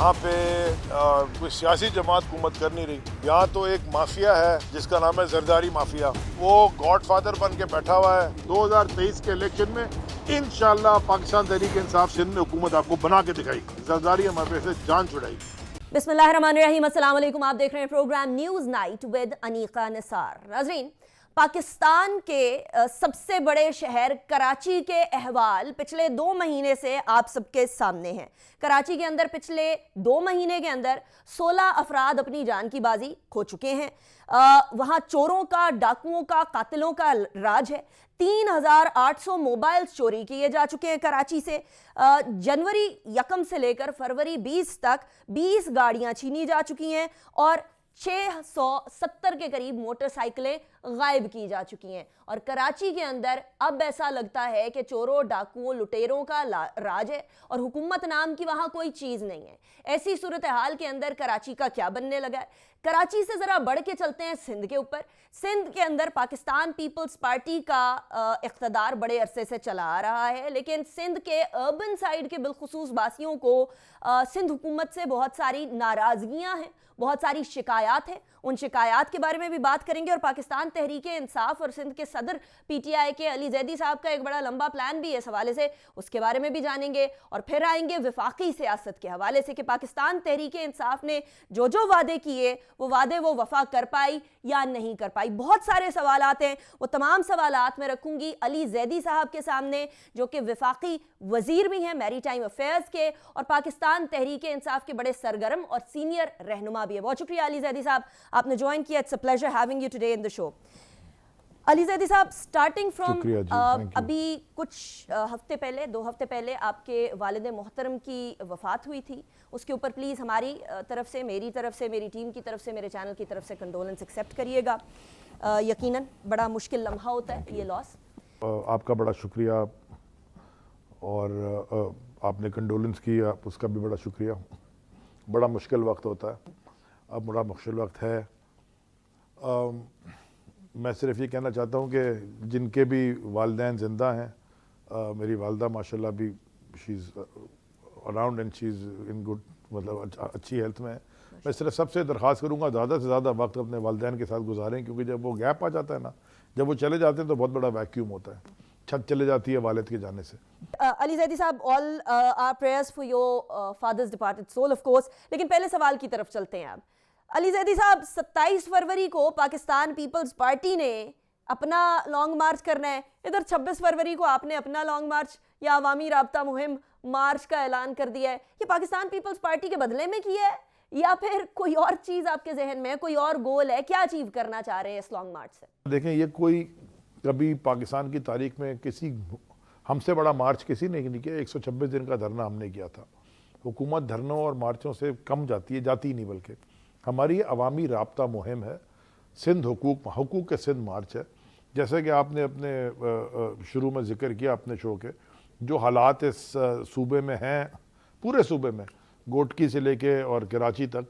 यहाँ पे कोई सियासी जमात हुकूमत कर नहीं रही। यहाँ तो एक माफिया है जिसका नाम है जरदारी माफिया, वो गॉडफादर बन के बैठा हुआ है। 2023 के इलेक्शन में इंशाल्लाह पाकिस्तान तहरीक इंसाफ सिंध में हुकूमत आपको बना के दिखाएगी। जरदारी हमारे पे से जान छुड़ाएगी। बिस्मिल्लाहिर्रहमानिर्रहीम, अस्सलाम वालेकुम। आप देख रहे हैं program news night with Aniqa Nisar. नाज़रीन, पाकिस्तान के सबसे बड़े शहर कराची के अहवाल पिछले 2 महीने से आप सबके सामने हैं। कराची के अंदर पिछले 2 महीने के अंदर 16 अफराद अपनी जान की बाजी खो चुके हैं। वहाँ चोरों का, डाकुओं का, कातिलों का राज है। 3800 मोबाइल चोरी किए जा चुके हैं कराची से। जनवरी 1 से लेकर फरवरी 20 तक 20 गाड़ियां छीनी जा चुकी हैं और 670 के करीब मोटरसाइकिलें गायब की जा चुकी हैं। और कराची के अंदर अब ऐसा लगता है कि चोरों, डाकुओं, लुटेरों का राज है और हुकूमत नाम की वहां कोई चीज नहीं है। ऐसी सूरत हाल के अंदर कराची का क्या बनने लगा है? कराची से जरा बढ़ के चलते हैं सिंध के ऊपर। सिंध के अंदर पाकिस्तान पीपल्स पार्टी का इख्तदार बड़े अरसे से चला आ रहा है, लेकिन सिंध के अर्बन साइड के बिलखुसूस बासियों को सिंध हुकूमत से बहुत सारी नाराजगियां हैं, बहुत सारी शिकायत हैं। उन शिकायत के बारे में भी बात करेंगे और पाकिस्तान तहरीक इंसाफ और सिंध के सदर पीटीआई के अली जैदी साहब का एक बड़ा लंबा प्लान भी है इस हवाले से, उसके बारे में भी जानेंगे। और फिर आएंगे विफाकी सियासत के हवाले से कि पाकिस्तान तहरीक इंसाफ ने जो जो वादे किए वो वादे वो वफा कर पाई या नहीं कर पाई। बहुत सारे सवालात हैं, वो तमाम सवालात मैं रखूंगी अली जैदी साहब के सामने, जो कि विफाकी वजीर भी हैं मैरी टाइम अफेयर्स के और पाकिस्तान तहरीक इंसाफ के बड़े सरगर्म और सीनियर रहनुमा भी है। बहुत शुक्रिया अली जैदी साहब, आपने ज्वाइन किया। It's a pleasure having you today in the show. Ali Zaidi साहब, स्टार्टिंग फ्रॉम अभी कुछ हफ्ते पहले, 2 हफ्ते पहले आपके वालिद मोहतरम की वफात हुई थी। उसके ऊपर प्लीज़ हमारी तरफ से, मेरी तरफ से, मेरी टीम की तरफ से, मेरे चैनल की तरफ से कंडोलेंस एक्सेप्ट करिएगा। यकीनन बड़ा मुश्किल लम्हा होता है ये लॉस। आपका बड़ा शुक्रिया और आपने कंडोलेंस की, उसका भी बड़ा शुक्रिया। बड़ा मुश्किल वक्त होता है, अब बड़ा मुश्किल वक्त है। मैं सिर्फ ये कहना चाहता हूँ कि जिनके भी वालिदैन ज़िंदा हैं, मेरी वालदा माशाल्लाह भी she is around and she is in good, मतलब अच्छी हेल्थ में है। मैं सिर्फ सबसे दरख्वास्त करूँगा ज़्यादा से ज़्यादा वक्त अपने वालिदैन के साथ गुजारें, क्योंकि जब वो गैप आ जाता है ना, जब वो चले जाते हैं तो बहुत बड़ा वैक्यूम होता है, छत चले जाती है वालिद के जाने से। अली जैदी साहब, all our prayers for your father's departed soul of course. लेकिन पहले सवाल की तरफ चलते हैं। आप अली जैदी साहब, 27 फरवरी को पाकिस्तान पीपल्स पार्टी ने अपना लॉन्ग मार्च करना है, इधर 26 फरवरी को आपने अपना लॉन्ग मार्च या अवामी राब्ता मुहिम मार्च का ऐलान कर दिया है। ये पाकिस्तान पीपल्स पार्टी के बदले में किया है या फिर कोई और चीज़ आपके जहन में है, कोई और गोल है? क्या अचीव करना चाह रहे हैं इस लॉन्ग मार्च से? देखें, ये कोई कभी पाकिस्तान की तारीख में किसी हमसे बड़ा मार्च किसी ने नहीं किया। 126 दिन का धरना हमने किया था। हुकूमत धरनों और मार्चों से कम जाती है, जाती नहीं, बल्कि हमारी अवामी राब्ता मुहिम है। सिंध हुकूक के सिंध मार्च है। जैसे कि आपने अपने शुरू में जिक्र किया अपने शो के, जो हालात इस सूबे में हैं, पूरे सूबे में, गोटकी से लेके और कराची तक।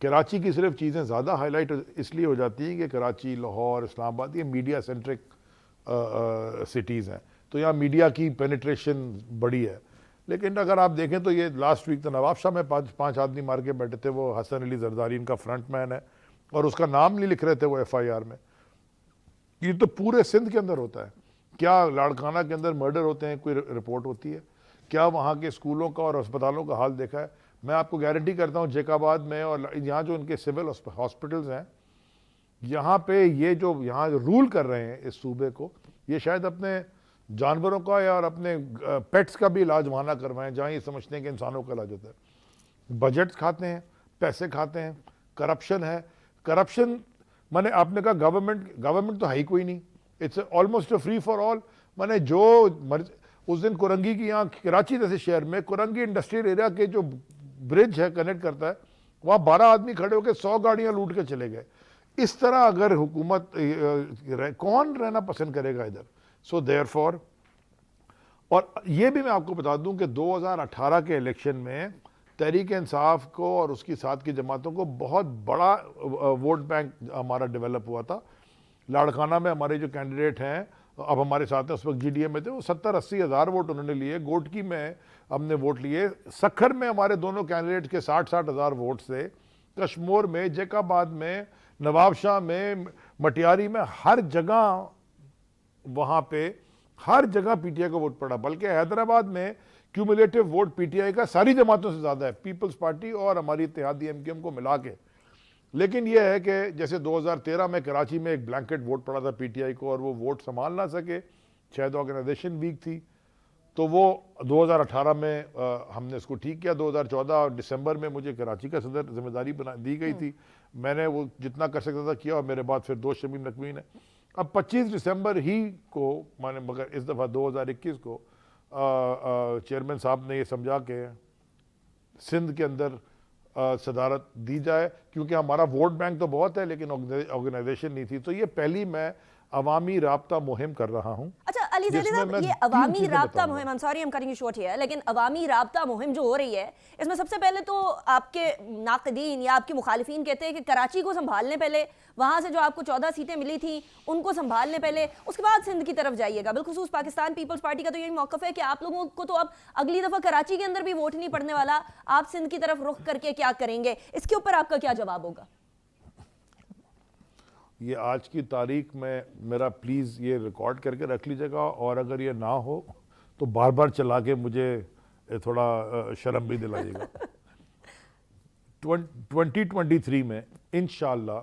कराची की सिर्फ चीज़ें ज़्यादा हाईलाइट इसलिए हो जाती हैं कि कराची, लाहौर, इस्लामाबाद ये मीडिया सेंट्रिक सिटीज़ हैं, तो यहाँ मीडिया की पेनिट्रेशन बड़ी है। लेकिन अगर आप देखें तो ये लास्ट वीक तो नवाब शाह में पाँच आदमी मार के बैठे थे, वो हसन अली जरदारी इनका फ्रंट मैन है और उसका नाम नहीं लिख रहे थे वो FIR में। ये तो पूरे सिंध के अंदर होता है। क्या लाड़काना के अंदर मर्डर होते हैं, कोई रिपोर्ट होती है? क्या वहाँ के स्कूलों का और अस्पतालों का हाल देखा है? मैं आपको गारंटी करता हूँ जेकाबाद में और यहाँ जो उनके सिविल हॉस्पिटल्स हैं, यहाँ पे ये जो यहाँ रूल कर रहे हैं इस सूबे को, ये शायद अपने जानवरों का या और अपने पेट्स का भी इलाज वहाँ ना करवाएं, जहाँ ये समझते हैं कि इंसानों का इलाज होता है। बजट खाते हैं, पैसे खाते हैं, करप्शन है। करप्शन माने आपने कहा गवर्नमेंट तो है ही कोई नहीं, it's almost free for all. माने जो उस दिन कुरंगी की, यहाँ कराची जैसे शहर में कुरंगी इंडस्ट्रियल एरिया के जो ब्रिज है कनेक्ट करता है, वहाँ 12 आदमी खड़े होकर 100 गाड़ियाँ लूट के चले गए। इस तरह अगर हुकूमत कौन रहना पसंद करेगा इधर? सो देयरफॉर, और ये भी मैं आपको बता दूं कि 2018 के इलेक्शन में तहरीक इंसाफ को और उसकी साथ की जमातों को बहुत बड़ा वोट बैंक हमारा डेवलप हुआ था। लाड़काना में हमारे जो कैंडिडेट हैं अब हमारे साथ हैं, उस वक्त GDA में थे, वो 70-80 हज़ार वोट उन्होंने लिए। गोटकी में हमने वोट लिए, सखर में हमारे दोनों कैंडिडेट के 60-60 हज़ार वोट थे, कश्मीर में, जैकाबाद में, नवाबशाह में, मटियारी में, हर जगह वहाँ पे हर जगह PTI को वोट पड़ा। बल्कि हैदराबाद में क्यूमुलेटिव वोट PTI का सारी जमातों से ज़्यादा है, पीपल्स पार्टी और हमारी इत्तेहादी MQM को मिला के। लेकिन यह है कि जैसे 2013 में कराची में एक ब्लैंकेट वोट पड़ा था PTI को और वो वोट संभाल ना सके, शायद ऑर्गेनाइजेशन वीक थी, तो वो 2018 में हमने इसको ठीक किया। 2014 दिसंबर में मुझे कराची का सदर जिम्मेदारी दी गई थी, मैंने वो जितना कर सकता था किया, और मेरे बाद फिर दोस्त शमीम नकवी ने। अब 25 दिसंबर ही को मैंने, मगर इस दफ़ा 2021 को चेयरमैन साहब ने ये समझा कि सिंध के अंदर सदारत दी जाए, क्योंकि हमारा वोट बैंक तो बहुत है लेकिन ऑर्गेनाइजेशन नहीं थी। तो ये पहली मैं अवामी राब्ता मुहिम कर रहा हूँ। अच्छा अली ज़ैदी साहब, ये अवामी राब्ता मुहिम, I am sorry I am cutting you short here, लेकिन अवामी राब्ता मुहिम जो हो रही है, इसमें सबसे पहले तो आपके नाक़दीन या आपके मुखालिफिन कहते हैं कि कराची को संभालने पहले, वहाँ से जो आपको 14 सीटें मिली थी उनको संभालने पहले, उसके बाद सिंध की तरफ जाइएगा। बिलखुसूस पाकिस्तान पीपल्स पार्टी का तो यही मौक़िफ़ है कि आप लोगों को तो अब अगली दफ़ा कराची के अंदर भी वोट नहीं पड़ने वाला, आप सिंध की तरफ रुख करके क्या करेंगे? इसके ऊपर आपका क्या जवाब होगा? ये आज की तारीख में मेरा प्लीज़ ये रिकॉर्ड करके रख लीजिएगा, और अगर ये ना हो तो बार बार चला के मुझे थोड़ा शर्म भी दिलाइएगा। 2023 में इंशाल्लाह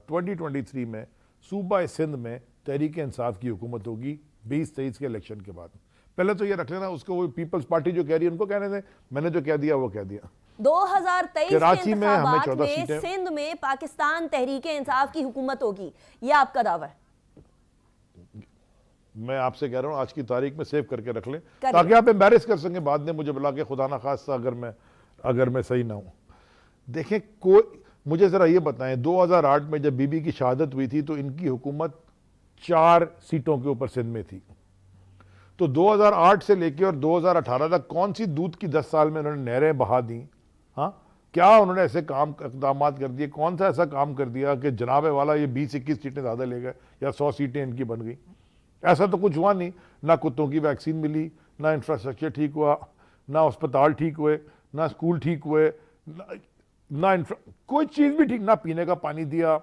2023 में सूबा सिंध में तहरीक इंसाफ की हुकूमत होगी 2023 के इलेक्शन के बाद। पहले तो ये रख लेना, उसको वो पीपल्स पार्टी जो कह रही है उनको कहने दें, मैंने जो कह दिया वो कह दिया। 2023 के में हमें इंतखाबात 14 में सीटें, सिंध में पाकिस्तान तहरीक इंसाफ की हुकूमत होगी, ये आपका दावा है? मैं आपसे कह रहा हूँ आज की तारीख में सेव करके रख लें, ताकि आप एम्बैरेस कर सकें बाद में मुझे बुला के, खुदा ना खास्ता अगर मैं सही ना हूँ। देखें, कोई मुझे ज़रा ये बताएं, 2008 में जब बीबी की शहादत हुई थी तो इनकी हुकूमत 4 सीटों के ऊपर सिंध में थी। तो 2008 से लेकर और 2018 तक कौन सी दूध की 10 साल में उन्होंने नहरें बहा दी? हाँ, क्या उन्होंने ऐसे इक़दाम कर दिए? कौन सा ऐसा काम कर दिया कि जनाब वाला ये 20-21 सीटें ज़्यादा ले गए या 100 सीटें इनकी बन गई? ऐसा तो कुछ हुआ नहीं। ना कुत्तों की वैक्सीन मिली, ना इंफ्रास्ट्रक्चर ठीक हुआ, ना अस्पताल ठीक हुए, ना स्कूल ठीक हुए, ना कोई चीज़ भी ठीक, ना पीने का पानी दिया,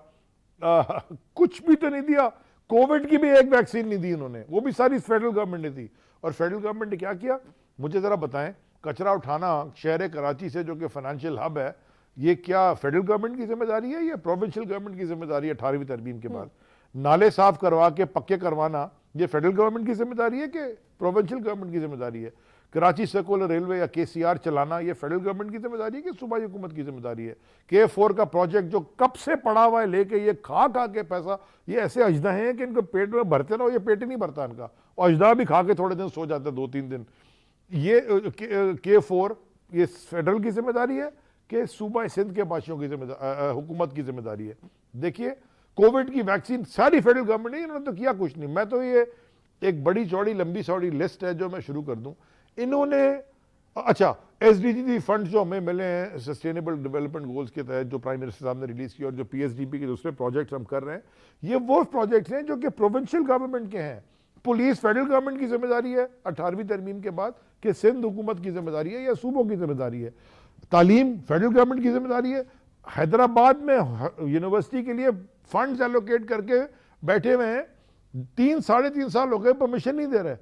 कुछ भी तो नहीं दिया। कोविड की भी एक वैक्सीन नहीं दी उन्होंने, वो भी सारी फेडरल गवर्नमेंट ने दी। और फेडरल गवर्नमेंट ने क्या किया मुझे ज़रा बताएं? कचरा उठाना शहर कराची से, जो कि फाइनेंशियल हब है, ये क्या फेडरल गवर्नमेंट की जिम्मेदारी है या प्रोविंशियल गवर्नमेंट की जिम्मेदारी है? 18वीं तरमीम के बाद नाले साफ करवा के पक्के करवाना ये फेडरल गवर्नमेंट की जिम्मेदारी है कि प्रोविंशियल गवर्नमेंट की जिम्मेदारी है? कराची सर्कुलर रेलवे या KCR चलाना ये फेडरल गवर्नमेंट की जिम्मेदारी है कि सूबाई हुकूमत की जिम्मेदारी है? K4 का प्रोजेक्ट जो कब से पड़ा हुआ है लेके, ये खा के पैसा, ये ऐसे अजदा हैं कि इनको पेट में भरते रहो, ये पेट ही नहीं भरता इनका, और अजदा भी खा के थोड़े दिन सो जाते, 2-3 दिन। ये K4 ये फेडरल की जिम्मेदारी है कि सूबा सिंध के बाशियों की जिम्मेदारी, हुकूमत की जिम्मेदारी है? देखिए, कोविड की वैक्सीन सारी फेडरल गवर्नमेंट ने, इन्होंने तो किया कुछ नहीं। मैं तो ये एक बड़ी चौड़ी लंबी चौड़ी लिस्ट है जो मैं शुरू कर दूं। इन्होंने, अच्छा, SDG फंड जो हमें मिले हैं सस्टेनेबल डेवलपमेंट गोल्स के तहत, जो प्राइम मिनिस्टर साहब ने रिलीज किया, और जो PSDP के दूसरे प्रोजेक्ट्स हम कर रहे हैं, ये वो प्रोजेक्ट्स हैं जो कि प्रोविंशियल गवर्नमेंट के हैं। पुलिस फेडरल गवर्नमेंट की जिम्मेदारी है 18वीं तरमीम के बाद, कि सिंध हुकूमत की जिम्मेदारी है या सूबों की जिम्मेदारी है? तालीम फेडरल गवर्नमेंट की जिम्मेदारी है। हैदराबाद में यूनिवर्सिटी के लिए फंड्स एलोकेट करके बैठे हुए हैं, 3-3.5 साल हो गए, परमिशन नहीं दे रहे।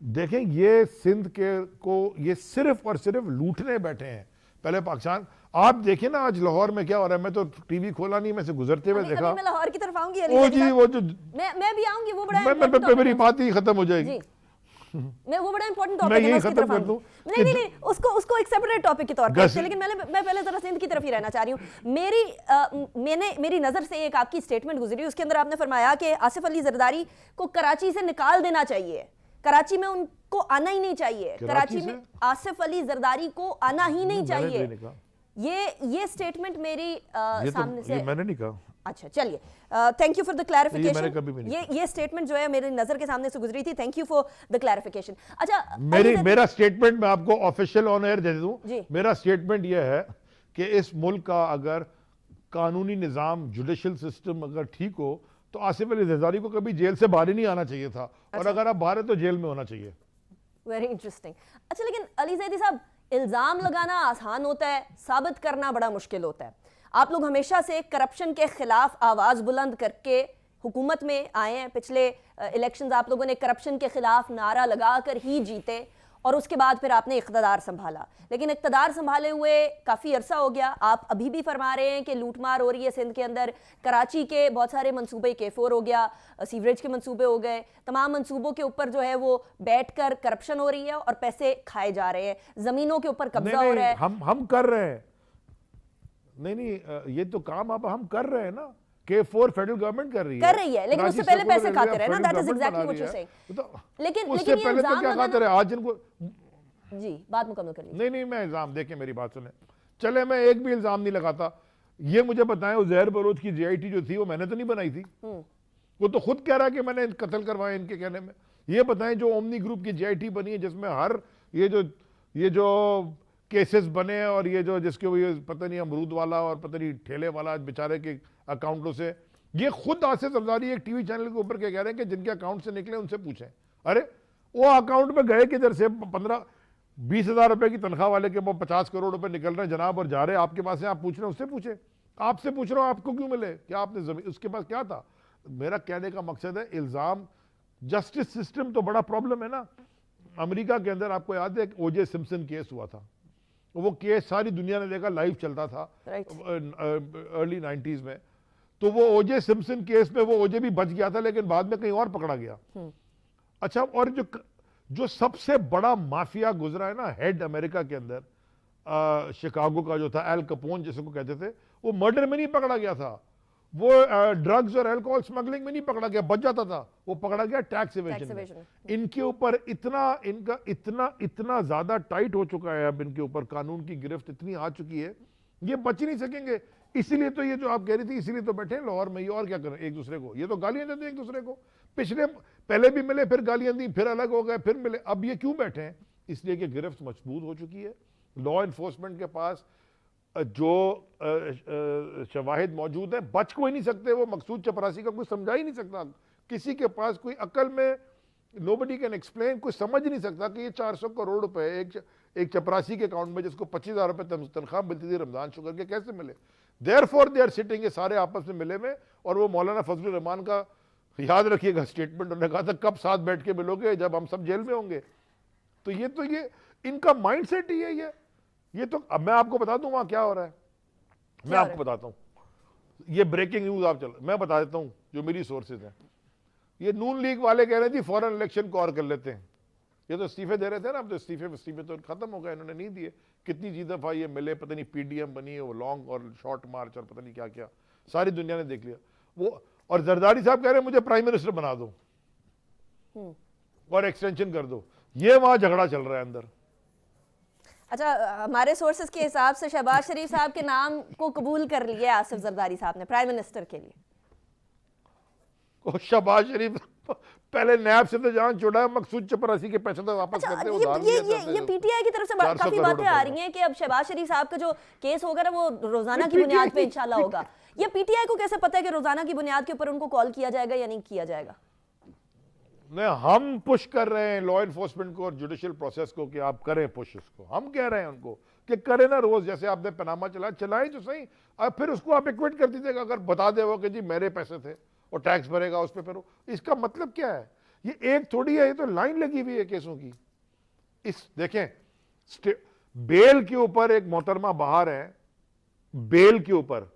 देखें, ये सिंध के को ये सिर्फ और सिर्फ लूटने बैठे हैं। पहले पाकिस्तान, आप देखें ना आज लाहौर में क्या हो रहा है। मैं तो टीवी खोला नहीं, मैं से गुजरते हुए देखा। मैं लाहौर की तरफ आऊंगी, ओ जी, वो जो मैं भी आऊंगी, वो बड़ा मेरी बात ही खत्म हो जाएगी। मैं वो बड़ा इंपॉर्टेंट टॉपिक है, खत्म कर दूं। नहीं, उसको एक सेपरेट टॉपिक के तौर पर, लेकिन मैं पहले जरा सिंध की तरफ ही रहना चाह रही हूँ। मेरी नजर से एक आपकी स्टेटमेंट गुजरी, उसके अंदर आपने फरमाया कि आसिफ अली जरदारी को कराची से निकाल देना चाहिए, कराची में उनको आना ही नहीं चाहिए, कराची में आसिफ अली जरदारी को आना ही नहीं चाहिए। ये स्टेटमेंट मेरी सामने से मैंने नहीं कहा। अच्छा, चलिए, thank you for the clarification. ये स्टेटमेंट जो है मेरी नजर के सामने से गुजरी थी, thank you for the clarification. अच्छा, मेरा स्टेटमेंट मैं आपको ऑफिशियल ऑन एयर दे दूं। मेरा स्टेटमेंट यह है कि इस मुल्क का अगर कानूनी निज़ाम, जुडिशल सिस्टम अगर ठीक हो तो आसिफ अली जरदारी को कभी जेल से बाहर ही नहीं आना चाहिए था, और अगर आप बाहर है तो जेल में होना चाहिए। Very interesting. अच्छा, लेकिन अली जैदी साहब, इल्जाम लगाना आसान होता है, साबित करना बड़ा मुश्किल होता है। आप लोग हमेशा से करप्शन के खिलाफ आवाज बुलंद करके हुकूमत में आए हैं। पिछले इलेक्शंस आप लोगों ने करप्शन के खिलाफ नारा लगाकर ही जीते, और उसके बाद फिर आपने इख्तदार संभाला। लेकिन इख्तदार संभाले हुए काफ़ी अरसा हो गया, आप अभी भी फरमा रहे हैं कि लूटमार हो रही है सिंध के अंदर। कराची के बहुत सारे मंसूबे K4 हो गया, सीवरेज के मंसूबे हो गए, तमाम मंसूबों के ऊपर जो है वो बैठकर करप्शन हो रही है और पैसे खाए जा रहे हैं, ज़मीनों के ऊपर कब्जा हो रहा है। हम कर रहे हैं, नहीं ये तो काम अब हम कर रहे हैं ना। K4 फेडरल गवर्नमेंट कर रही है, लेकिन उससे पहले पैसे खाते रहे ना। That is exactly what you saying. लेकिन उससे पहले तो क्या खाते रहे, आज इनको जी बात मुकम्मल कर लीजिए। नहीं मैं इल्जाम, देखिए मेरी बात सुने, चले मैं एक भी इल्जाम नहीं लगाता। ये मुझे बताएं, उज़ैर बलोच की JIT जो थी वो मैंने तो नहीं बनाई थी, वो तो खुद कह रहा है कि मैंने कत्ल करवाया इनके कहने में। ये बताएं जो ओमनी ग्रुप की JIT बनी है, जिसमें हर ये जो केसेस बने हैं, और ये जो जिसके ये पता नहीं अमरूद वाला और पता नहीं ठेले वाला बेचारे के अकाउंटों से, ये खुद आसिफ जरदारी एक टीवी चैनल के ऊपर क्या कह रहे हैं कि जिनके अकाउंट से निकले उनसे पूछें। अरे वो अकाउंट में गए किधर से? 15-20 हज़ार रुपए की तनख्वाह वाले के वो 50 करोड़ रुपए निकल रहे हैं जनाब, और जा रहे हैं आपके पास से, आप पूछ रहे हैं उससे पूछे। आपसे पूछ रहा हूं आपको क्यों मिले, क्या आपने जमीन, उसके पास क्या था? मेरा कहने का मकसद है इल्जाम, जस्टिस सिस्टम तो बड़ा प्रॉब्लम है ना। अमेरिका के अंदर आपको याद है OJ सिम्पसन केस हुआ था, वो केस सारी दुनिया ने देखा, लाइव चलता था अर्ली 90s में। तो वो OJ सिम्पसन केस में वो OJ भी बच गया था, लेकिन बाद में कहीं और पकड़ा गया। अच्छा, और जो सबसे बड़ा माफिया गुजरा है ना हेड अमेरिका के अंदर, शिकागो का जो था एल कपोन जिसको कहते थे, वो मर्डर में नहीं पकड़ा गया था, वो ड्रग्स और अल्कोहल स्मगलिंग में नहीं पकड़ा गया, बच जाता था, वो पकड़ा गया टैक्स इवेजन में। इनके ऊपर इतना ज्यादा टाइट हो चुका है अब, इनके ऊपर कानून की गिरफ्त इतनी आ चुकी है, ये बच ही नहीं सकेंगे। इसीलिए तो ये जो आप कह रही थी, इसीलिए तो बैठे हैं लाहौर में, ये और क्या करें एक दूसरे को, ये तो गालियां देते एक दूसरे को। पहले भी मिले, फिर गालियां दी, फिर अलग हो गए, फिर मिले, अब ये क्यों बैठे हैं? इसलिए कि गिरफ्त मजबूत हो चुकी है। लॉ इन्फोर्समेंट के पास जो शवाहिद मौजूद है, बच कोई नहीं सकते। वो मकसूद चपरासी का कोई समझा ही नहीं सकता, किसी के पास कोई अकल में नोबडी कैन एक्सप्लेन, कोई समझ नहीं सकता कि ये 400 करोड़ रुपए एक चपरासी के अकाउंट में, जिसको 25,000 रुपए तनख्वाह मिलती थी रमजान शुगर के, कैसे मिले? देयरफॉर दे आर सिटिंग, ये सारे आपस में मिले में। और वो मौलाना फजलुर रहमान का याद रखिएगा स्टेटमेंट, उन्होंने कहा था कब साथ बैठ के मिलोगे, जब हम सब जेल में होंगे। तो ये इनका माइंड सेट ही है। ये तो अब मैं आपको बता दूं वहां क्या हो रहा है, मैं आपको बताता हूं। ये ब्रेकिंग न्यूज आप चलो, मैं बता देता हूं जो मेरी सोर्सेज हैं। ये नून लीग वाले कह रहे थे फॉरेन इलेक्शन को और कर लेते हैं। ये तो इस्तीफे दे रहे थे ना, अब तो इस्तीफे तो खत्म हो गए, इन्होंने नहीं दिए। कितनी जी दफा ये मिले, पता नहीं PDM बनी है, वो लॉन्ग और शॉर्ट मार्च और पता नहीं क्या क्या, सारी दुनिया ने देख लिया वो। और जरदारी साहब कह रहे हैं मुझे प्राइम मिनिस्टर बना दो और एक्सटेंशन कर दो। ये वहां झगड़ा चल रहा है अंदर। अच्छा, हमारे सोर्सेज के हिसाब से शहबाज शरीफ साहब के नाम को कबूल कर लिया आसिफ जरदारी साहब ने प्राइम मिनिस्टर के लिए। शहबाज शरीफ पहले नैब से तो जान छुड़ा, मकसूद चपरासी के पैसे तो वापस करते हैं। ये PTI की तरफ से काफी बातें आ रही हैं कि अब शहबाज शरीफ साहब का जो केस होगा ना वो रोजाना की बुनियाद पे इंशाल्लाह होगा। ये PTI को कैसे पता है कि रोजाना की बुनियाद के ऊपर उनको कॉल किया जाएगा या नहीं किया जाएगा? नहीं, हम पुश कर रहे हैं लॉ एनफोर्समेंट को और जुडिशियल प्रोसेस को कि आप करें पुश इसको। हम कह रहे हैं उनको कि करें ना, रोज जैसे आपने पनामा चलाएं तो सही, अब फिर उसको आप इक्विट कर दीजिएगा। अगर बता दे वो कि जी मेरे पैसे थे और टैक्स भरेगा उस पर, फिर इसका मतलब क्या है? ये एक थोड़ी है, ये तो लाइन लगी हुई है केसों की। इस देखें बेल के ऊपर एक मोहतरमा बाहर है, बेल के ऊपर,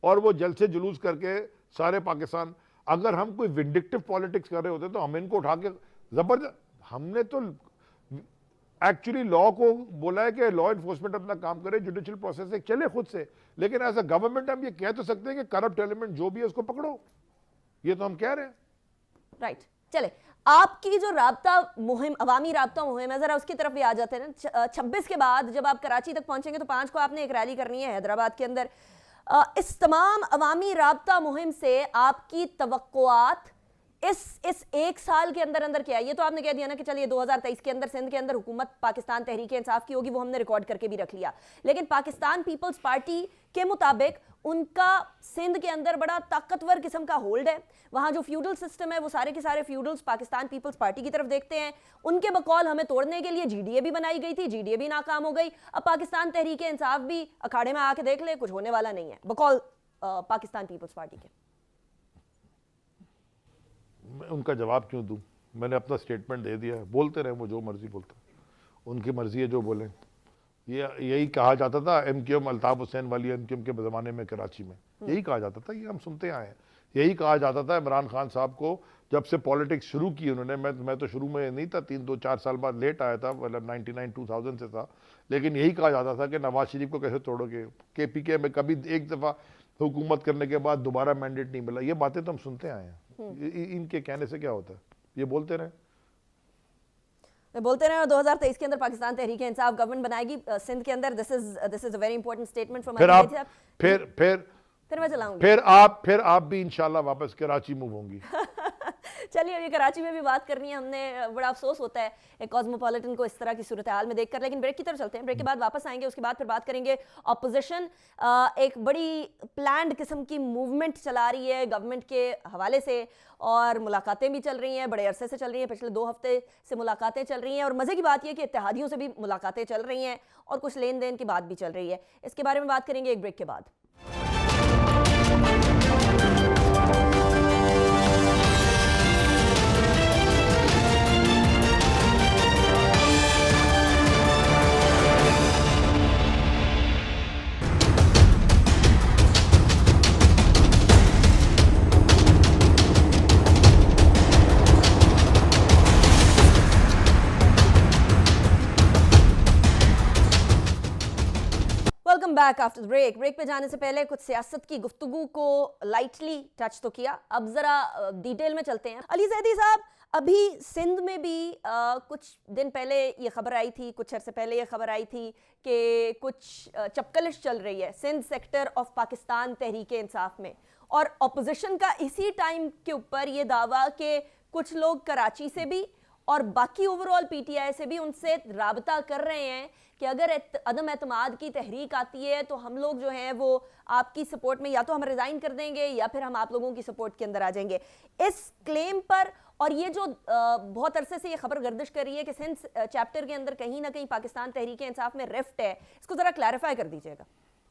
और वो जल से जुलूस करके सारे पाकिस्तान, अगर हम कोई विंडिक्टिव पॉलिटिक्स कर रहे होते तो हम इनको उठा के जबरदस्त, हमने तो एक्चुअली लॉ को बोला है कि लॉ इन्फोर्समेंट अपना काम करे, जुडिशियल प्रोसेस से चले खुद से, लेकिन एज अ गवर्नमेंट हम ये कह तो सकते हैं कि करप्ट एलिमेंट जो भी है उसको पकड़ो। ये तो हम कह रहे हैं। राइट, चले आपकी जो राब्ता मुहिम, अवामी राब्ता मुहिम है, जरा उसकी तरफ भी आ जाते हैं ना। 26 के बाद जब आप कराची तक पहुंचेंगे तो 5 को आपने एक रैली करनी है हैदराबाद के अंदर। इस तमाम अवामी राब्ता मुहिम से आपकी तवक्कुआत इस एक साल के अंदर अंदर क्या है? ये तो आपने कह दिया ना कि चलिए 2023 के अंदर सिंध के अंदर हुकूमत पाकिस्तान तहरीक इंसाफ की होगी, वो हमने रिकॉर्ड करके भी रख लिया। लेकिन पाकिस्तान पीपल्स पार्टी के मुताबिक उनका सिंध के अंदर बड़ा ताकतवर किस्म का होल्ड है। वहां जो फ्यूडल सिस्टम है वो सारे के सारे फ्यूडल्स पाकिस्तान पीपल्स पार्टी की तरफ देखते हैं। उनके बकौल हमें तोड़ने के लिए जीडीए भी बनाई गई थी, जीडीए भी नाकाम हो गई। अब पाकिस्तान तहरीक इंसाफ भी अखाड़े में आके देख ले, कुछ होने वाला नहीं है बकौल पाकिस्तान पीपल्स पार्टी के। मैं उनका जवाब क्यों दूं? मैंने अपना स्टेटमेंट दे दिया है, बोलते रहे वो जो मर्जी बोलते, उनकी मर्जी है जो बोलें। ये यही कहा जाता था एमक्यूएम अल्ताफ हुसैन वाली एमक्यूएम के ज़माने में कराची में, यही कहा जाता था, ये हम सुनते आए हैं। यही कहा जाता था इमरान खान साहब को जब से पॉलिटिक्स शुरू की उन्होंने। मैं तो शुरू में नहीं था, 3-4 साल बाद लेट आया था, मतलब 99-2000 से था। लेकिन यही कहा जाता था कि नवाज शरीफ को कैसे तोड़ोगे, केपीके में कभी एक दफ़ा हुकूमत करने के बाद दोबारा मैंडेट नहीं मिला। ये बातें तो हम सुनते आए हैं, इनके कहने से क्या होता है? ये बोलते रहे और 2023 के अंदर पाकिस्तान तहरीक इंसाफ गवर्नमेंट बनाएगी सिंध के अंदर। This is a very important statement from फिर मैं चलाऊंगी। फिर आप भी इंशाल्लाह वापस कराची मूव होंगी। चलिए, अभी कराची में भी बात करनी है हमने। बड़ा अफसोस होता है एक कॉस्मोपॉलिटन को इस तरह की सूरत हाल में देखकर। लेकिन ब्रेक की तरफ चलते हैं, ब्रेक के बाद वापस आएंगे, उसके बाद फिर बात करेंगे ऑपोजिशन एक बड़ी प्लान्ड किस्म की मूवमेंट चला रही है गवर्नमेंट के हवाले से, और मुलाकातें भी चल रही हैं, बड़े अरसे से चल रही हैं, पिछले 2 हफ्ते से मुलाकातें चल रही हैं। और मज़े की बात यह कि इत्तेहादियों से भी मुलाकातें चल रही हैं और कुछ लेन देन की बात भी चल रही है। इसके बारे में बात करेंगे एक ब्रेक के बाद। Welcome back after the break. Break पे जाने से पहले कुछ सियासत की गुफ्तगू को लाइटली टच तो किया, अब जरा डिटेल में चलते हैं। अली जैदी साहब, अभी सिंध में भी कुछ दिन पहले ये खबर आई थी, कुछ अरसे पहले ये खबर आई थी कि कुछ चपकलिश चल रही है सिंध सेक्टर ऑफ पाकिस्तान तहरीक इंसाफ में, और अपोजिशन का इसी टाइम के ऊपर ये दावा कि कुछ लोग कराची से भी और बाकी ओवरऑल पीटीआई से भी उनसे राबता कर रहे हैं कि अगर अदम एतमाद की तहरीक आती है तो हम लोग जो हैं वो आपकी सपोर्ट में या तो हम रिजाइन कर देंगे या फिर हम आप लोगों की सपोर्ट के अंदर आ जाएंगे। इस क्लेम पर, और ये जो बहुत अरसे से ये खबर गर्दिश कर रही है कि सिंध चैप्टर के अंदर कहीं ना कहीं पाकिस्तान तहरीक इंसाफ में रिफ्ट है, इसको जरा क्लैरिफाई कर दीजिएगा।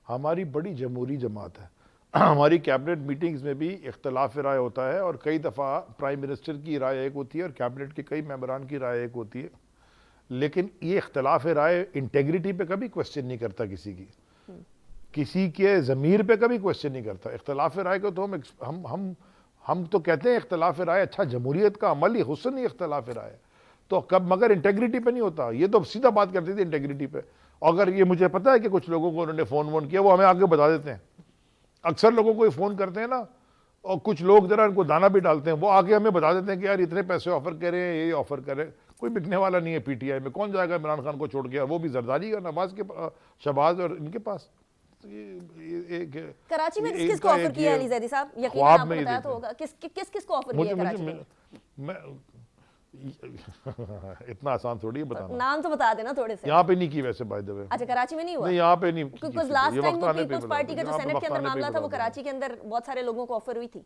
हमारी बड़ी जमहूरी जमात है, हमारी कैबिनेट मीटिंग्स में भी इख्तलाफ राय होता है, और कई दफ़ा प्राइम मिनिस्टर की राय एक होती है और कैबिनेट के कई मेंबरान की राय एक होती है। लेकिन ये इख्तलाफ राय इंटेग्रिटी पे कभी क्वेश्चन नहीं करता, किसी के ज़मीर पे कभी क्वेश्चन नहीं करता। इख्तलाफ राय को तो हम तो कहते हैं इख्तलाफ राय अच्छा जमहूरियत का अमली हुस्न ही इख्तलाफ राय है, तो कब मगर इंटेग्रिटी पे नहीं होता। ये तो सीधा बात करती थी इंटेग्रिटी पे। अगर ये मुझे पता है कि कुछ लोगों को उन्होंने फ़ोन किया, वो हमें आगे बता देते हैं। अक्सर लोगों को ये फ़ोन करते हैं ना, और कुछ लोग ज़रा इनको दाना भी डालते हैं, वो आगे हमें बता देते हैं कि यार इतने पैसे ऑफ़र करें, ये ऑफ़र करें। कोई बिकने वाला नहीं है पीटीआई में, कौन जाएगा इमरान खान को छोड़ के, वो भी जरदारी का नवाज के शहबाज और इनके पास। कराची में किस किस को ऑफर किया है अली जैदी साहब? यकीनन आपको बताया तो होगा, किस को ऑफर किया कराची में? इतना आसान थोड़ी है बताना। नाम तो बता देना थोड़े से। यहाँ पे नहीं की वैसे, बाय द वे। अच्छा, कराची में नहीं हुआ? नहीं, यहाँ पे नहीं। क्योंकि लास्ट टाइम वो पीपल्स पार्टी का जो सेनेट के अंदर मामला था, वो कराची के अंदर बहुत सारे लोगों को ऑफर हुई थी।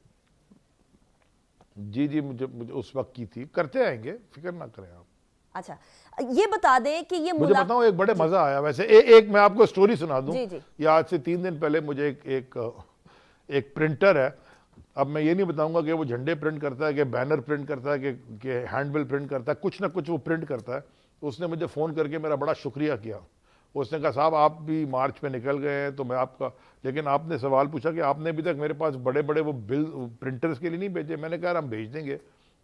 जी मुझे उस वक्त की थी, करते आएंगे, फिक्र ना करें आप। अच्छा, ये बता दें कि ये मुझे बताऊं, एक बड़े मजा आया वैसे। एक मैं आपको स्टोरी सुना दूं। ये आज से 3 दिन पहले मुझे एक प्रिंटर है, अब मैं ये नहीं बताऊंगा कि वो झंडे प्रिंट करता है, कि बैनर प्रिंट करता है, कि हैंडबिल प्रिंट करता है, कुछ ना कुछ वो प्रिंट करता है। उसने मुझे फ़ोन करके मेरा बड़ा शुक्रिया किया। उसने कहा साहब आप भी मार्च में निकल गए हैं तो मैं आपका, लेकिन आपने सवाल पूछा कि आपने अभी तक मेरे पास बड़े बड़े वो बिल प्रिंटर्स के लिए नहीं भेजे। मैंने कहा हम भेज देंगे,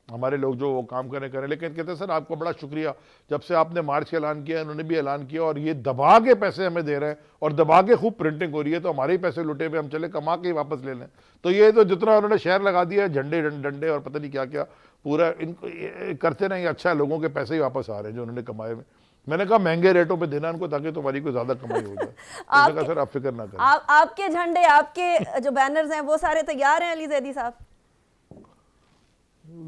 हमारे लोग जो वो काम करें। लेकिन कहते सर आपको बड़ा शुक्रिया, जब से आपने मार्च का ऐलान किया उन्होंने भी ऐलान किया, और ये दबा के पैसे हमें दे रहे हैं और दबा के खूब प्रिंटिंग हो रही है, तो हमारे ही पैसे लुटे हुए, हम चले कमा के ही वापस ले लें। तो ये तो जितना उन्होंने शेयर लगा दिया, झंडे डंडे और पता नहीं क्या क्या पूरा इनको करते नहीं, अच्छा है लोगों के पैसे ही वापस आ रहे हैं जो उन्होंने कमाए हुए। मैंने कहा महंगे रेटों पे देना उनको, ताकि तुम्हारी कोई ज्यादा कमाई हो जाए। कहा सर आप फिक्र ना करें, आपके झंडे, आपके जो बैनर्स हैं वो सारे तैयार हैं अली जैदी साहब?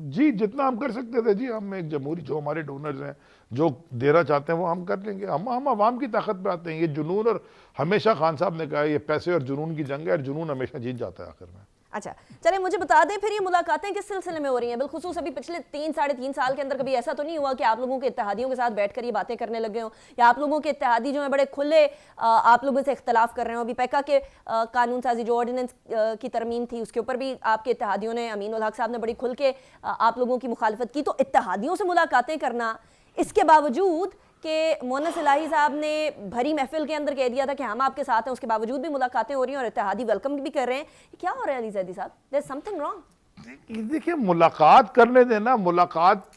जी जितना हम कर सकते थे जी, हम एक जमहूरी, जो हमारे डोनर्स हैं जो देना चाहते हैं वो हम कर लेंगे। हम आवाम की ताकत पे आते हैं। ये जुनून, और हमेशा खान साहब ने कहा है ये पैसे और जुनून की जंग है, और जुनून हमेशा जीत जाता है आखिर में। अच्छा चलिए मुझे बता दें फिर ये मुलाकातें किस सिलसिले में हो रही हैं? बिलखुसूस अभी पिछले 3-3.5 साल के अंदर कभी ऐसा तो नहीं हुआ कि आप लोगों के इत्तेहादियों के साथ बैठकर ये बातें करने लगे हों, या आप लोगों के इत्तेहादी जो हैं बड़े खुले आप लोगों से इख्तलाफ कर रहे हो? अभी पैका के कानून साजी जो ऑर्डिनेंस की तरमीम थी उसके ऊपर भी आपके इत्तेहादियों ने, अमीन उल हक साहब ने बड़ी खुल के आप लोगों की मुखालफत की। तो इत्तेहादियों से मुलाकातें करना, इसके बावजूद कि मोहन्नस इलाही साहब ने भरी महफिल के अंदर कह दिया था कि हम आपके साथ हैं, उसके बावजूद भी मुलाकातें हो रही हैं और इत्तेहादी वेलकम भी कर रहे हैं, क्या हो रहा है अली जैदी साहब? There is something wrong. देखिए मुलाकात करने देना, मुलाकात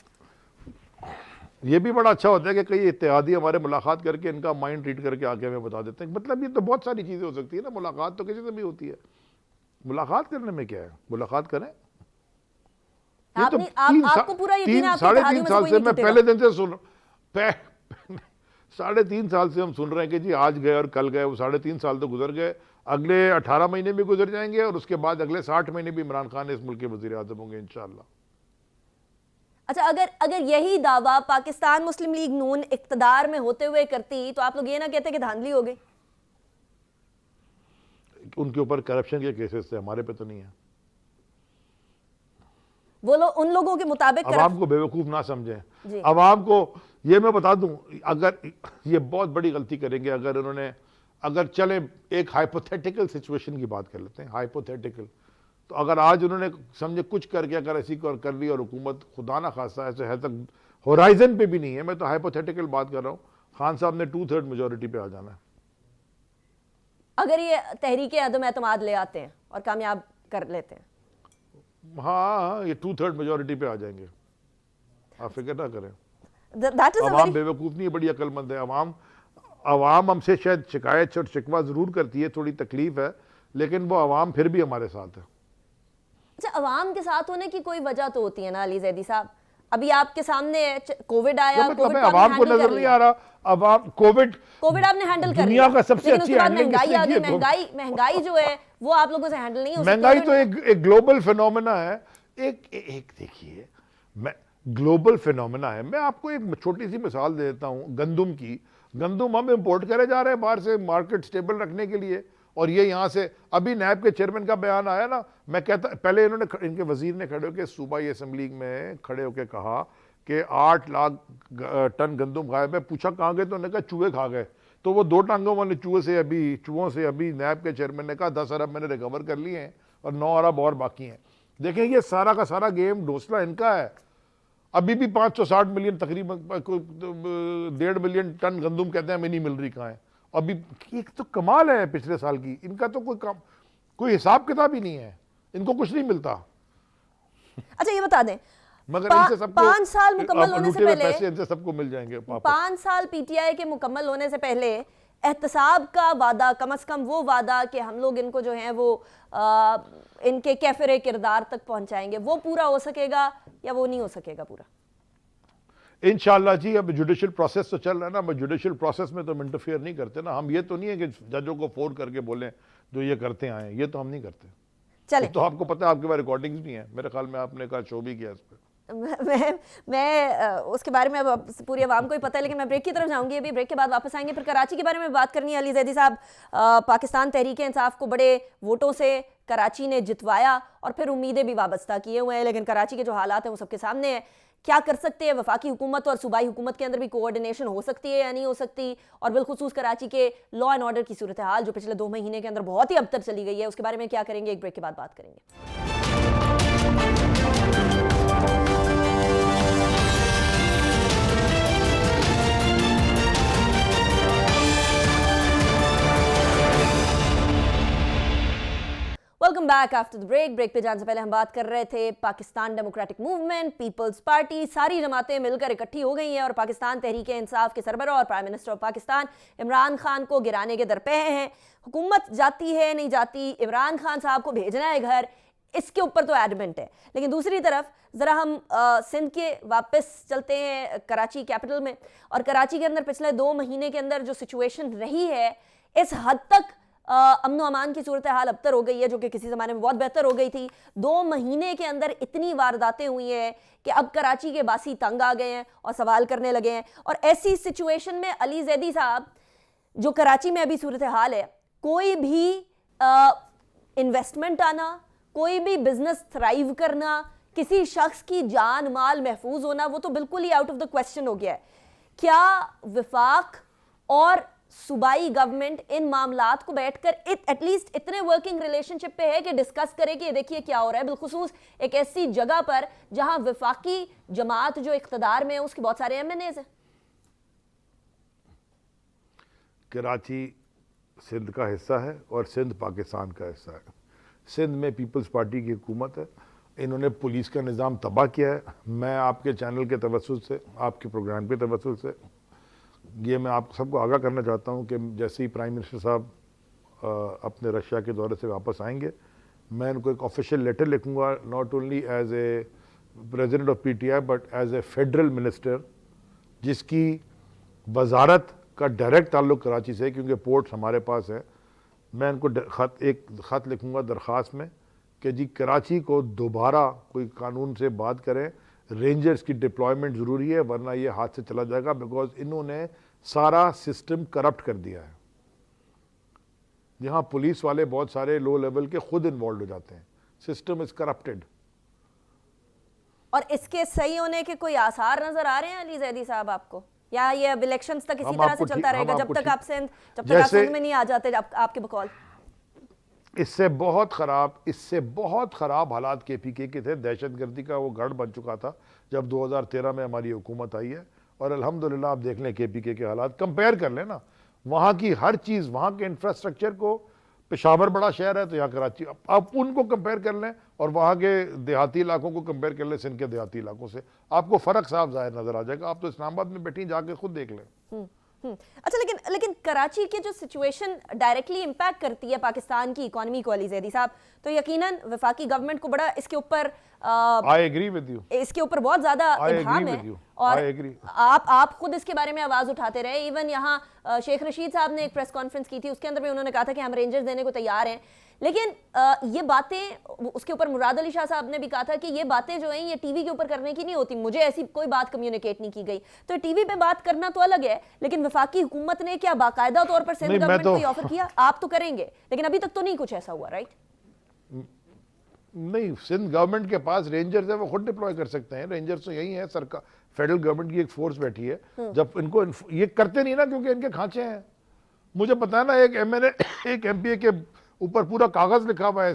ये भी बड़ा अच्छा होता है कि कई इत्तेहादी हमारे मुलाकात करके इनका माइंड रीड करके आके हमें बता देते हैं। मतलब ये तो बहुत सारी चीज़ें हो सकती है ना, मुलाकात तो किसी से भी होती है। मुलाकात करने में क्या है, मुलाकात करें। ये तो आपको पूरा यकीन है आपके इत्तेहादियों में से कोई नहीं मैं पहले दिन से सुन 3.5 साल से हम सुन रहे हैं कि जी आज गए और कल गए। वो 3.5 साल तो गुजर गए, अगले 18 महीने भी गुजर जाएंगे, और उसके बाद अगले 60 महीने भी इमरान खान इस मुल्क के वजीर आज़म होंगे इंशाअल्लाह। अच्छा अगर यही दावा पाकिस्तान मुस्लिम लीग नून इक्तदार में होते हुए करती तो आप लोग ये ना कहते कि धांधली हो गई? उनके ऊपर करप्शन के केसेस थे, हमारे पे तो नहीं है। वो लोग उन लोगों के मुताबिक अवाम को बेवकूफ ना समझें। अवाम को ये मैं बता दूं, अगर ये बहुत बड़ी गलती करेंगे अगर उन्होंने, अगर चले एक हाइपोथेटिकल सिचुएशन की बात कर लेते हैं, हाइपोथेटिकल, तो अगर आज उन्होंने समझे कुछ करके अगर ऐसी कर ली और हुकूमत खुदा ना खासा ऐसे है तक होराइजन पे भी नहीं है, मैं तो हाइपोथेटिकल बात कर रहा हूं, खान साहब ने 2/3 मेजोरिटी पे आ जाना है। अगर ये तहरीक अदम एतमाद ले आते हैं और कामयाब कर लेते हैं, हाँ ये 2/3 मेजोरिटी पे आ जाएंगे, आप फिक्र ना करें। अवाम बेवकूफ नहीं है, बड़ी अक्लमंद है। अवाम हमसे शायद शिकायत और शिकवा जरूर करती है, थोड़ी तकलीफ है, लेकिन वो अवाम फिर भी हमारे साथ है। अच्छा अवाम के साथ होने की कोई वजह तो होती है ना अली जैदी साहब? अभी आपके सामने कोविड आया, मतलब अवाम को नजर नहीं आ रहा, अवाम कोविड आपने हैंडल कर दुनिया का सबसे अच्छी महंगाई आ गई, महंगाई जो है वो आप लोगों से हैंडल नहीं हो सकती। महंगाई तो एक ग्लोबल फिनोमेना है। एक देखिए, मैं ग्लोबल फिनोमेना है। मैं आपको एक छोटी सी मिसाल दे देता हूं गंदम की। गंदम हम इंपोर्ट करे जा रहे हैं बाहर से मार्केट स्टेबल रखने के लिए, और ये यहाँ से, अभी नैब के चेयरमैन का बयान आया ना, मैं कहता, पहले इन्होंने, इनके वजीर ने खड़े होकर सूबाई असेंबली में खड़े होकर कहा कि 8 लाख टन गंदम गायब है। पूछा कहाँ गए, तो उन्होंने कहा चूहे खा गए। तो वो 2 टांगों वाले चूहों से अभी नैब के चेयरमैन ने कहा 10 अरब मैंने रिकवर कर लिए हैं और 9 अरब और बाकी हैं। देखें ये सारा का सारा गेम डोसला इनका है। अभी भी 560 मिलियन तकरीबन 1.5 मिलियन टन गंदम कहते हैं हमें नहीं मिल रही, कहाँ है अभी। एक तो कमाल है पिछले साल की, इनका तो कोई हिसाब किताब ही नहीं है, इनको कुछ नहीं मिलता। अच्छा ये बता दें, मगर इनसे सबको 5 साल मुकम्मल होने से पहले पैसे इनसे सबको मिल जाएंगे। 5 साल पीटीआई के मुकम्मल होने से पहले एहतसाब का वादा, कम से कम वो वादा कि हम लोग इनको जो है वो इनके कैफिर किरदार तक पहुंचाएंगे, वो पूरा हो सकेगा या वो नहीं हो सकेगा पूरा? इंशाअल्लाह जी। अब जुडिशियल प्रोसेस तो चल रहा है ना, अब जुडिशियल प्रोसेस में तो हम इंटरफेयर नहीं करते ना। हम ये तो नहीं है कि जजों को फोन करके बोलें जो ये करते आए, ये तो हम नहीं करते। चले तो आपको पता है, आपके पास रिकॉर्डिंग्स भी हैं मेरे ख्याल में, आपने कहा शो भी किया इस पर। मैं उसके बारे में पूरी आवाम को ही पता है, लेकिन मैं ब्रेक की तरफ जाऊंगी। अभी ब्रेक के बाद वापस आएंगे, फिर कराची के बारे में बात करनी है। अली जैदी साहब, पाकिस्तान तहरीक इंसाफ को बड़े वोटों से कराची ने जितवाया और फिर उम्मीदें भी वाबस्ता किए हुए हैं, लेकिन कराची के जो हालात हैं वो सबके सामने है। क्या कर सकते हैं? वफाकी हुकूमत और सूबाई हुकूमत के अंदर भी कोऑर्डिनेशन हो सकती है या नहीं हो सकती? और बिलखुसूस कराची के लॉ एंड ऑर्डर की सूरत हाल जो पिछले 2 महीने के अंदर बहुत ही अबतर चली गई है, उसके बारे में क्या करेंगे, एक ब्रेक के बाद बात करेंगे। Welcome back after the break. Break पे जाने से पहले हम बात कर रहे थे Pakistan Democratic Movement, Peoples Party, सारी जमातें मिलकर इकट्ठी हो गई हैं और पाकिस्तान तहरीक इंसाफ के सरबराह और prime minister of Pakistan Imran Khan को गिराने के दरपे हैं। हुकूमत जाती है नहीं जाती, इमरान खान साहब को भेजना है घर, इसके ऊपर तो एडमेंट है। लेकिन दूसरी तरफ ज़रा हम सिंध के वापस चलते हैं कराची कैपिटल में, और कराची के अंदर पिछले 2 महीने के अंदर जो सिचुएशन रही है, इस हद तक अमनो अमान की सूरत हाल अबतर हो गई है, जो कि किसी ज़माने में बहुत बेहतर हो गई थी। 2 महीने के अंदर इतनी वारदातें हुई हैं कि अब कराची के बासी तंग आ गए हैं और सवाल करने लगे हैं। और ऐसी सिचुएशन में अली जैदी साहब, जो कराची में अभी सूरत हाल है, कोई भी इन्वेस्टमेंट आना, कोई भी बिजनेस थ्राइव करना, किसी शख्स की जान माल महफूज होना, वो तो बिल्कुल ही आउट ऑफ द क्वेश्चन हो गया है। क्या वफाक और सूबाई गवर्नमेंट इन मामलात को बैठकर एटलीस्ट इतने वर्किंग रिलेशनशिप पे है कि डिस्कस करे कि देखिए क्या हो रहा है, बिलखुसूस एक ऐसी जगह पर जहां वफाकी जमात जो इख्तदार में है उसके बहुत सारे एमएनएज हैं? कराची सिंध का हिस्सा है और सिंध पाकिस्तान का हिस्सा है। सिंध में पीपल्स पार्टी की हुकूमत है, इन्होंने पुलिस का निज़ाम तबाह किया है। मैं आपके चैनल के तवज्जुह से, आपके प्रोग्राम के तवज्जुह से ये मैं आप सबको आगाह करना चाहता हूँ कि जैसे ही प्राइम मिनिस्टर साहब अपने रशिया के दौरे से वापस आएंगे, मैं उनको एक ऑफिशियल लेटर लिखूँगा, not only as a president of PTI but as a federal minister, जिसकी वजारत का डायरेक्ट ताल्लुक कराची से है क्योंकि पोर्ट्स हमारे पास है। मैं उनको एक ख़त लिखूँगा दरख्वास्त में कि जी कराची को दोबारा कोई कानून से बात करें, रेंजर्स की डिप्लॉयमेंट ज़रूरी है वरना ये हाथ से चला जाएगा, बिकॉज इन्होंने सारा सिस्टम करप्ट कर दिया है। यहाँ पुलिस वाले बहुत सारे लो लेवल के खुद इन्वॉल्व हो जाते हैं, सिस्टम इज करप्टेड। और इसके सही होने के कोई आसार नजर आ रहे हैं अली जैदी साहब आपको, या ये अब इलेक्शंस तक इसी तरह से चलता रहेगा जब तक आप सिंध में नहीं आ जाते आपके बकौल? इससे बहुत खराब हालात केपीके के थे। दहशतगर्दी का वो गढ़ बन चुका था जब 2013 में हमारी हुकूमत आई है। और अल्हम्दुलिल्लाह आप देख लें केपीके के हालात, कंपेयर कर लें ना, वहाँ की हर चीज़, वहाँ के इंफ्रास्ट्रक्चर को, पेशावर बड़ा शहर है तो यहाँ कराची, आप उनको कंपेयर कर लें और वहाँ के देहाती इलाकों को कंपेयर कर लें सिंध के देहाती इलाकों से, आपको फ़र्क साफ ज़ाहिर नज़र आ जाएगा। आप तो इस्लामाबाद में बैठी जाके खुद देख लें। अच्छा, लेकिन कराची की जो सिचुएशन डायरेक्टली इंपैक्ट करती है पाकिस्तान की इकोनॉमी को अली जैदी साहब, तो यकीनन वफाकी गवर्नमेंट को बड़ा इसके ऊपर आई एग्री विद यू, इसके ऊपर बहुत ज्यादा इल्हाम है और आप खुद इसके बारे में आवाज उठाते रहे। इवन यहाँ शेख रशीद साहब ने एक प्रेस कॉन्फ्रेंस की थी, उसके अंदर भी उन्होंने कहा था कि हम रेंजर्स देने को तैयार हैं। लेकिन ये बातें, उसके ऊपर मुराद अली शाह साहब ने भी कहा था कि ये बातें जो हैं ये टीवी के ऊपर करने की नहीं होती, मुझे ऐसी कोई बात कम्युनिकेट नहीं की गई। तो टीवी पे बात करना तो अलग है, लेकिन वफाकी हुकूमत ने क्या बाकायदा तौर पर सिंध गवर्नमेंट को ऑफर किया? आप तो करेंगे, लेकिन अभी तक तो नहीं कुछ ऐसा हुआ, राइट? नहीं, सिंध गवर्नमेंट के पास रेंजर्स है, वो खुद डिप्लॉय कर सकते हैं। रेंजर्स तो यही है, सरकार फेडरल गवर्नमेंट की एक फोर्स बैठी है। जब इनको ये करते नहीं ना, क्योंकि इनके खांचे हैं। मुझे पता है ना, एक एमएनए, एक एमपीए के ऊपर पूरा कागज लिखा हुआ है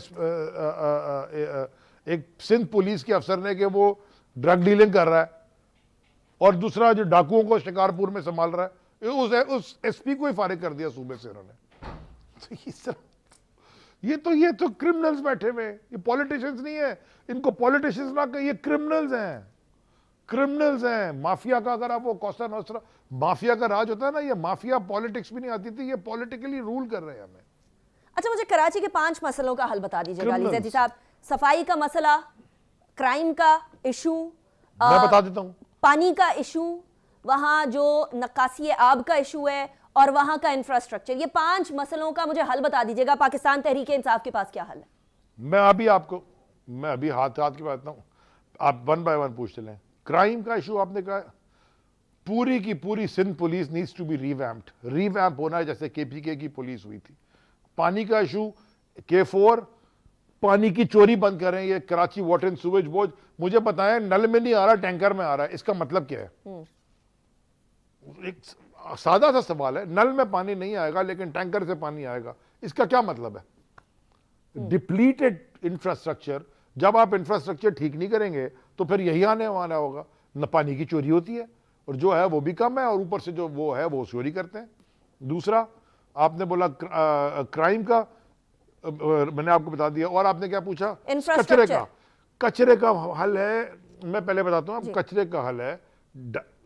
एक सिंध पुलिस के अफसर ने कि वो ड्रग डीलिंग कर रहा है, और दूसरा जो डाकुओं को शिकारपुर में संभाल रहा है, उस एसपी को ही फारिग कर दिया सूबे से उन्होंने। तो इस तरह ये तो क्रिमिनल्स बैठे हुए, ये पॉलिटिशियंस नहीं है, इनको पॉलिटिशियंस ना कहिए, क्रिमिनल्स हैं। माफिया का, अगर आप वो कोस्टा नोस्ट्रा माफिया का राज होता है ना, ये माफिया पॉलिटिक्स भी नहीं आती थी, ये पॉलिटिकली रूल कर रहे हैं हमें। अच्छा, मुझे कराची के 5 मसलों का हल बता दीजिएगा अली जैदी साहब। सफाई का मसला, क्राइम का इशू, मैं बता देता हूं, पानी का इशू, वहां जो नक्कासी आब का इशू है, और वहां का इंफ्रास्ट्रक्चर। ये 5 मसलों का मुझे हल बता दीजिएगा। पाकिस्तान तहरीक इंसाफ के पास क्या हल है? मैं अभी हाथ की बात बताता हूं, आप 1 बाय 1 पूछ लें। क्राइम का इशू आपने कहा, पूरी की पूरी Sindh police needs to be revamp होना है, जैसे केपीके की पुलिस हुई थी। पानी का इशू, K4 पानी की चोरी बंद करें। ये Karachi water and sewage board, मुझे बताएं, नल में नहीं आ रहा, टैंकर में आ रहा है, इसका मतलब क्या है? एक सादा सा सवाल है, नल में पानी नहीं आएगा लेकिन टैंकर से पानी आएगा, इसका क्या मतलब है? डिप्लीटेड इंफ्रास्ट्रक्चर, जब आप इंफ्रास्ट्रक्चर ठीक नहीं करेंगे तो फिर यही आने वाला होगा, न पानी की चोरी होती है और जो है वो भी कम है, और ऊपर से जो वो है वो चोरी करते हैं। दूसरा आपने बोला क्राइम का, मैंने आपको बता दिया। और आपने क्या पूछा? कचरे का हल है। मैं पहले बताता हूँ, कचरे का हल है,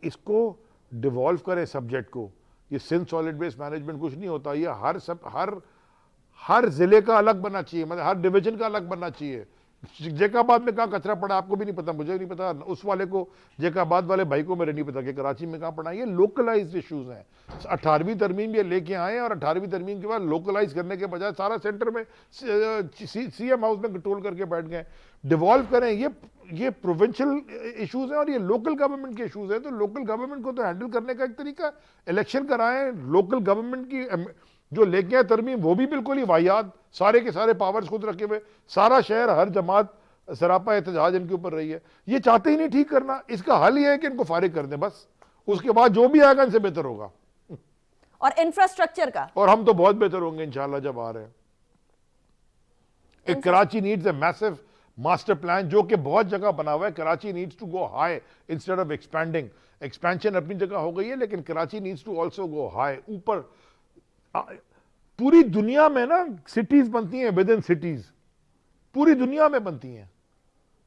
इसको डिवॉल्व करें सब्जेक्ट को। ये सिंध सॉलिड वेस्ट मैनेजमेंट कुछ नहीं होता, ये हर जिले का अलग बनना चाहिए, मतलब हर डिवीजन का अलग बनना चाहिए। जैकाबाद में कहाँ कचरा पड़ा आपको भी नहीं पता, मुझे नहीं पता, उस वाले को जैकाबाद वाले भाई को मेरे नहीं पता कि कराची में कहाँ पड़ा। ये लोकलाइज्ड इश्यूज हैं। 18वीं तरमीम ये लेके आए और 18वीं तरमीम के बाद लोकलाइज करने के बजाय सारा सेंटर में सीएम हाउस में कंट्रोल करके बैठ गए। डिवॉल्व करें, ये प्रोविंशियल इश्यूज हैं और ये लोकल गवर्नमेंट के इश्यूज हैं। तो लोकल गवर्नमेंट को तो हैंडल करने का एक तरीका इलेक्शन कराएं। लोकल गवर्नमेंट की जो लेके आए तरमीम वो भी बिल्कुल ही वाहियात, सारे के सारे पावर्स खुद रखे हुए, सारा शहर हर जमात सरापा एहतजाज इनके ऊपर रही है। ये चाहते ही नहीं ठीक करना। इसका हल ये है कि इनको फारिग कर दें बस, उसके बाद जो भी आएगा इनसे बेहतर होगा। और इंफ्रास्ट्रक्चर का, और हम तो बहुत बेहतर होंगे इंशाल्लाह जब आ रहे हैं। Karachi needs a massive master plan जो कि बहुत जगह बना हुआ है। Karachi needs to go high instead of expanding. Expansion अपनी जगह हो गई है लेकिन Karachi needs to also go high, ऊपर। पूरी दुनिया में ना सिटीज बनती हैं विद इन सिटीज, पूरी दुनिया में बनती हैं।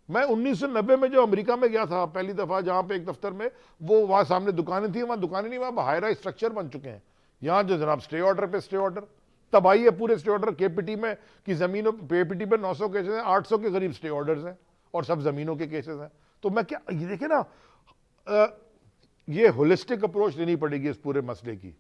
मैं 1990 में जो अमेरिका में गया था पहली दफा, जहां पे एक दफ्तर में वो वहां सामने दुकानें थी, वहां दुकानें नहीं, वहां हाई राइज स्ट्रक्चर बन चुके हैं। यहां जो जनाब स्टे ऑर्डर पे स्टे ऑर्डर, तब आई है पूरे स्टे ऑर्डर। केपीटी में की जमीनों, केपीटी पे 900 केसेस हैं, 800 के करीब स्टे ऑर्डर्स हैं और सब जमीनों के केसेस हैं। तो मैं क्या, ये देखे ना, ये होलिस्टिक अप्रोच लेनी पड़ेगी इस पूरे मसले की।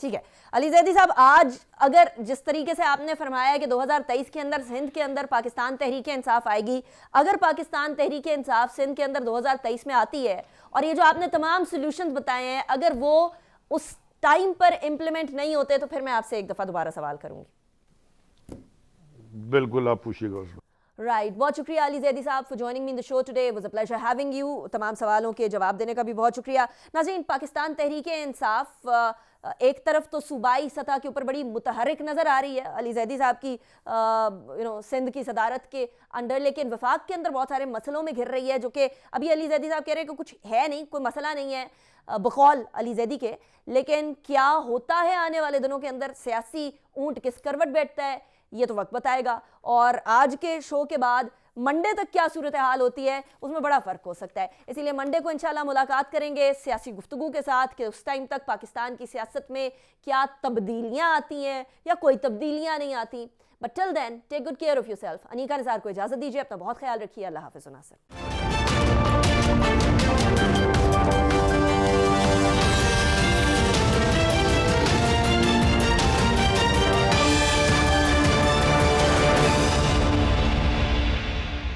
ठीक है अली जैदी साहब, आज अगर जिस तरीके से आपने फरमाया कि 2023 के अंदर सिंध के अंदर पाकिस्तान तहरीक इंसाफ आएगी, अगर पाकिस्तान तहरीक इंसाफ सिंध के अंदर 2023 में आती है और ये जो आपने तमाम सॉल्यूशंस बताए हैं अगर वो उस टाइम पर इंप्लीमेंट नहीं होते, तो फिर मैं आपसे एक दफा दोबारा सवाल करूंगी। बिल्कुल, आप पूछिएगा। राइट, बहुत शुक्रिया अली जैदी साहब for joining me in the show today. It was a pleasure having you. तमाम सवालों के जवाब देने का भी बहुत शुक्रिया। नाज़रीन, पाकिस्तान तहरीक इंसाफ एक तरफ तो सूबाई सतह के ऊपर बड़ी मुतहरिक नज़र आ रही है अली जैदी साहब की सिंध की सदारत के अंडर, लेकिन वफाक के अंदर बहुत सारे मसलों में घिर रही है, जो कि अभी अली जैदी साहब कह रहे हैं कि कुछ है नहीं, कोई मसला नहीं है बकौल अली जैदी के। लेकिन क्या होता है आने वाले दिनों के अंदर, सियासी ऊंट किस करवट बैठता है, ये तो वक्त बताएगा। और आज के शो के बाद मंडे तक क्या सूरत हाल होती है उसमें बड़ा फ़र्क हो सकता है। इसीलिए मंडे को इंशाल्लाह मुलाकात करेंगे सियासी गुफ्तगू के साथ कि उस टाइम तक पाकिस्तान की सियासत में क्या तब्दीलियाँ आती हैं या कोई तब्दीलियाँ नहीं आती। But till then take good care of yourself. Aniqa Nisar को इजाज़त दीजिए, अपना बहुत ख्याल रखिए। अल्लाह हाफ़िज़।